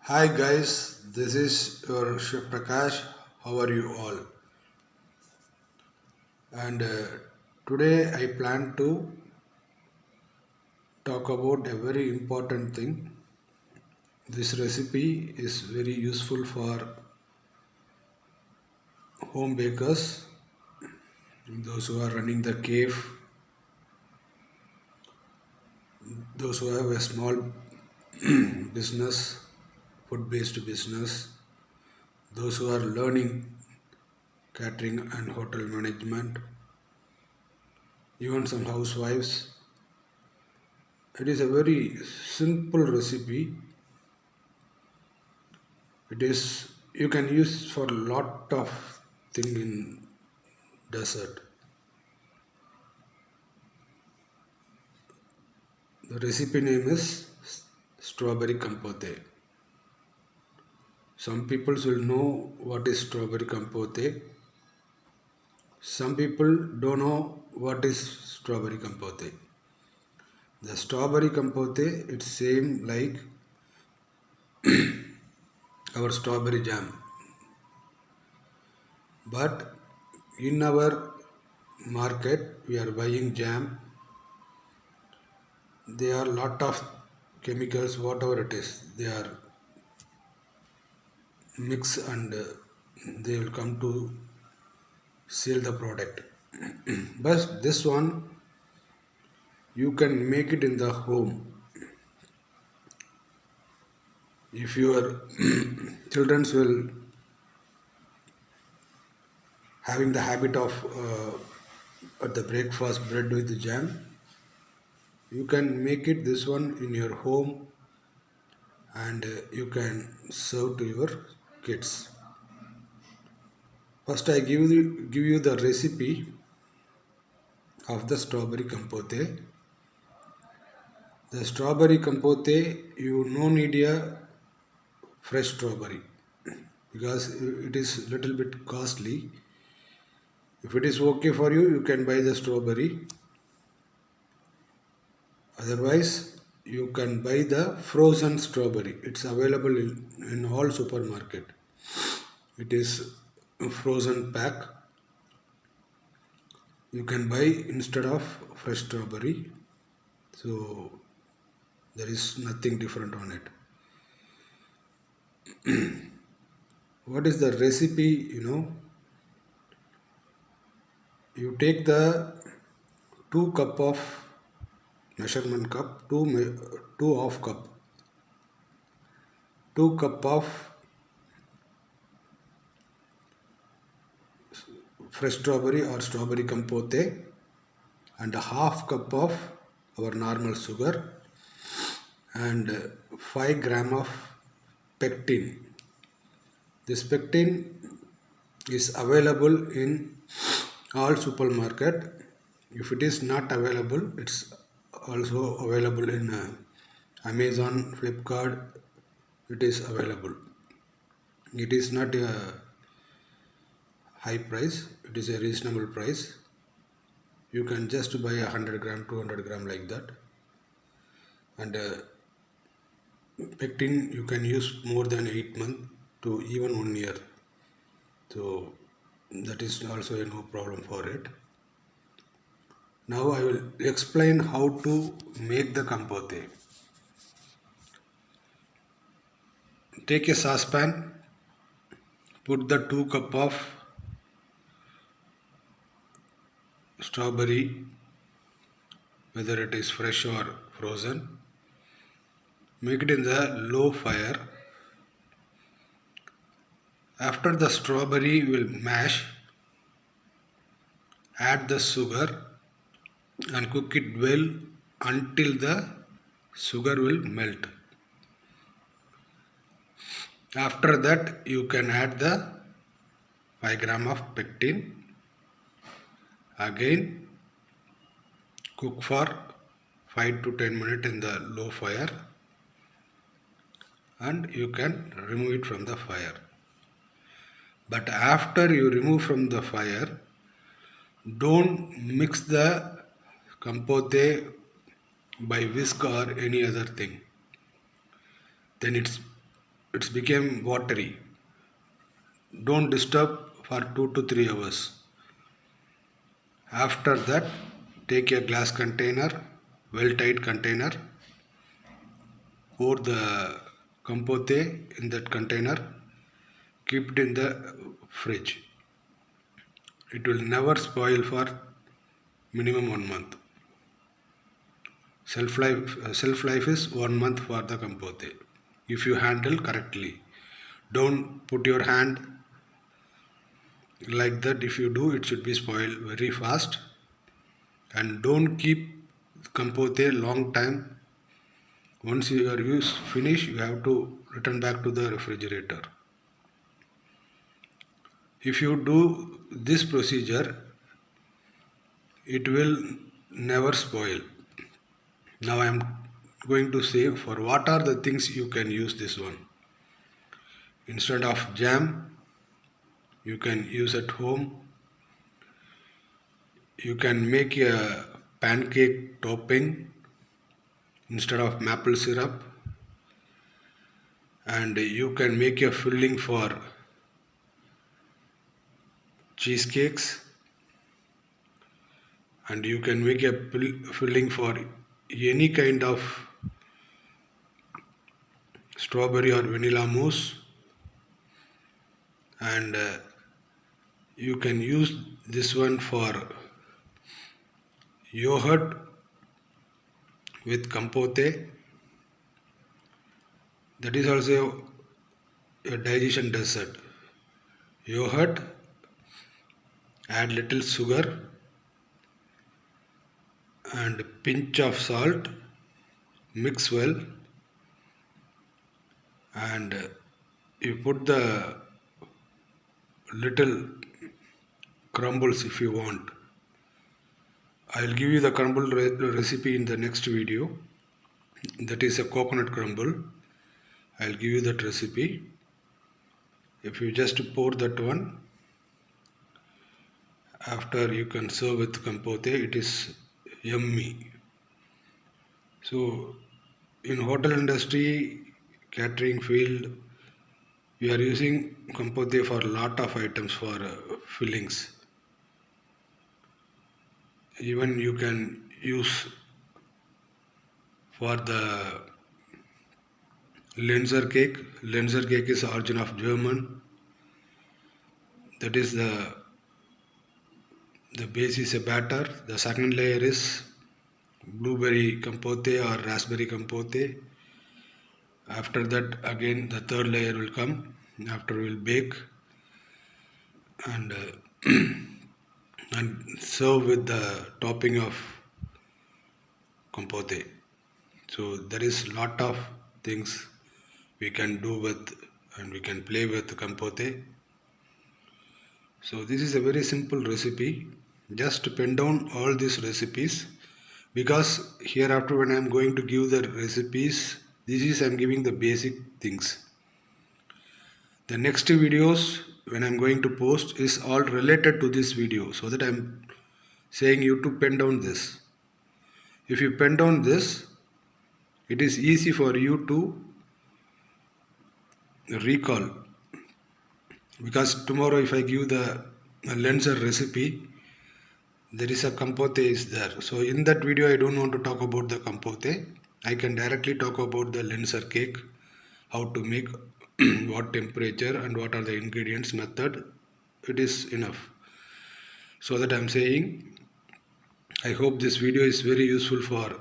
Hi guys, this is your Chef Prakash. How are you all? And today I plan to talk about a very important thing. This recipe is very useful for home bakers, those who are running the cave, those who have a small business, food-based business, those who are learning catering and hotel management, even some housewives. It is a very simple recipe. It is you can use for lot of thing in dessert. The recipe name is strawberry compote. Some people will know what is strawberry compote. Some people don't know what is strawberry compote. The strawberry compote it's same like our strawberry jam, but in our market we are buying jam. There are lot of chemicals, whatever it is, they are mix and they will come to sell the product. But this one you can make it in the home. If your children will having the habit of at the breakfast bread with jam, you can make it this one in your home and you can serve to your kids. First I give you the recipe of the strawberry compote. The strawberry compote, you no need a fresh strawberry because it is little bit costly. If it is okay for you, you can buy the strawberry. Otherwise, you can buy the frozen strawberry. It's available in all supermarket. It is a frozen pack. You can buy instead of fresh strawberry. So there is nothing different on it. What is the recipe? You take the 2 cup of measurement cup, two half cup, 2 cup of fresh strawberry or strawberry compote, and a half cup of our normal sugar, and 5 gram of pectin. This pectin is available in all supermarket. If it is not available, it's also available in Amazon, Flipkart. It is available. It is not a high price. It is a reasonable price. You can just buy 100 gram, 200 gram like that. And pectin you can use more than 8 months to even 1 year. So that is also a no problem for it. Now I will explain how to make the compote. Take a saucepan, put the 2 cup of strawberry, whether it is fresh or frozen. Make it in the low fire. After the strawberry will mash, add the sugar and cook it well until the sugar will melt. After that you can add the 5 gram of pectin. Again cook for 5 to 10 minutes in the low fire and you can remove it from the fire. But after you remove from the fire, don't mix the compote by whisk or any other thing. Then it's became watery. Don't disturb for 2 to 3 hours. After that, take a glass container, well tight container, pour the compote in that container, keep it in the fridge. It will never spoil for minimum 1 month. Shelf life is 1 month for the compote if you handle correctly. Don't put your hand like that. If you do, it should be spoiled very fast. And don't keep compote long time. Once your use finish, you have to return back to the refrigerator. If you do this procedure, it will never spoil. Now I am going to say for what are the things you can use this one. Instead of jam, you can use at home. You can make a pancake topping instead of maple syrup, and you can make a filling for cheesecakes, and you can make a filling for any kind of strawberry or vanilla mousse, and you can use this one for yogurt with compote. That is also a digestion dessert. Yogurt, add little sugar and pinch of salt, mix well, and you put the little crumbles if you want. I'll give you the crumble recipe in the next video. That is a coconut crumble. I'll give you that recipe. If you just pour that one, after you can serve with compote, it is yummy. So in hotel industry, catering field, we are using compote for a lot of items for fillings. Even you can use for the Lenzer cake. Lenzer cake is origin of German. That is the base is a batter. The second layer is blueberry compote or raspberry compote. After that, again the third layer will come. After we'll bake and and serve with the topping of compote. So there is lot of things we can do with, and we can play with compote. So this is a very simple recipe. Just pen down all these recipes, because hereafter when I am going to give the recipes, this is I am giving the basic things. The next videos when I am going to post is all related to this video, so that I am saying you to pen down this. If you pen down this, it is easy for you to recall, because tomorrow if I give the Lenzer recipe, there is a compote is there. So in that video I don't want to talk about the compote. I can directly talk about the Lenzer cake, how to make, what temperature and what are the ingredients, method. It is enough. So that I am saying, I hope this video is very useful for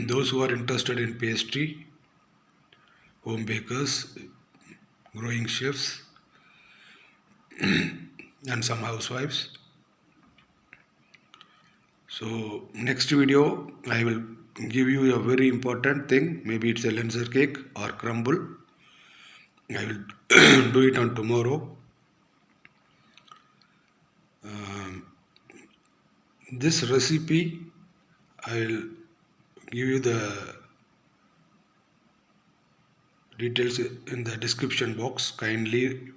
those who are interested in pastry, home bakers, growing chefs, and some housewives. So next video I will give you a very important thing. Maybe it's a Lenzer cake or crumble. I will do it on tomorrow. This recipe I will give you the details in the description box. Kindly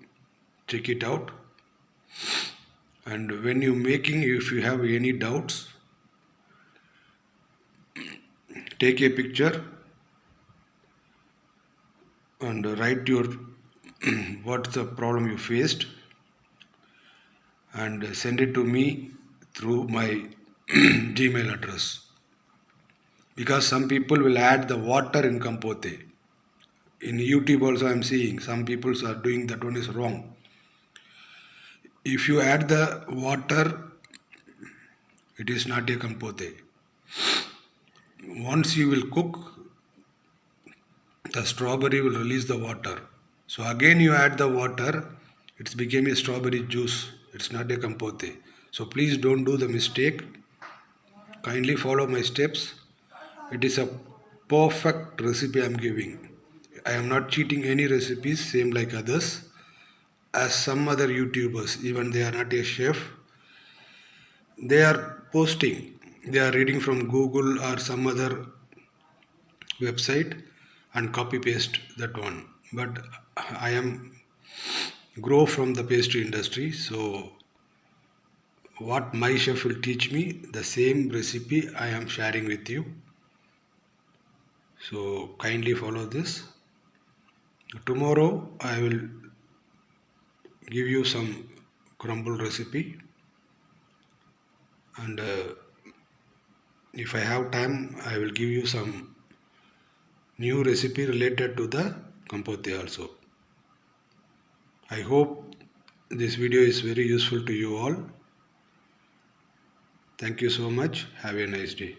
check it out. And when you making, if you have any doubts, take a picture and write your what's the problem you faced and send it to me through my Gmail address, because some people will add the water in Compote. In YouTube also I'm seeing some people are doing that. One is wrong. If you add the water, it is not a Compote. Once you will cook, the strawberry will release the water. So again you add the water, it's became a strawberry juice. It's not a Compote. So please don't do the mistake. Kindly follow my steps. It is a perfect recipe I am giving. I am not cheating any recipes, same like others. As some other YouTubers, even they are not a chef, they are posting, they are reading from Google or some other website and copy paste that one. But I am grow from the pastry industry, so what my chef will teach me, the same recipe I am sharing with you. So kindly follow this. Tomorrow I will give you some crumble recipe, and if I have time I will give you some new recipe related to the compote also. I hope this video is very useful to you all. Thank you so much. Have a nice day.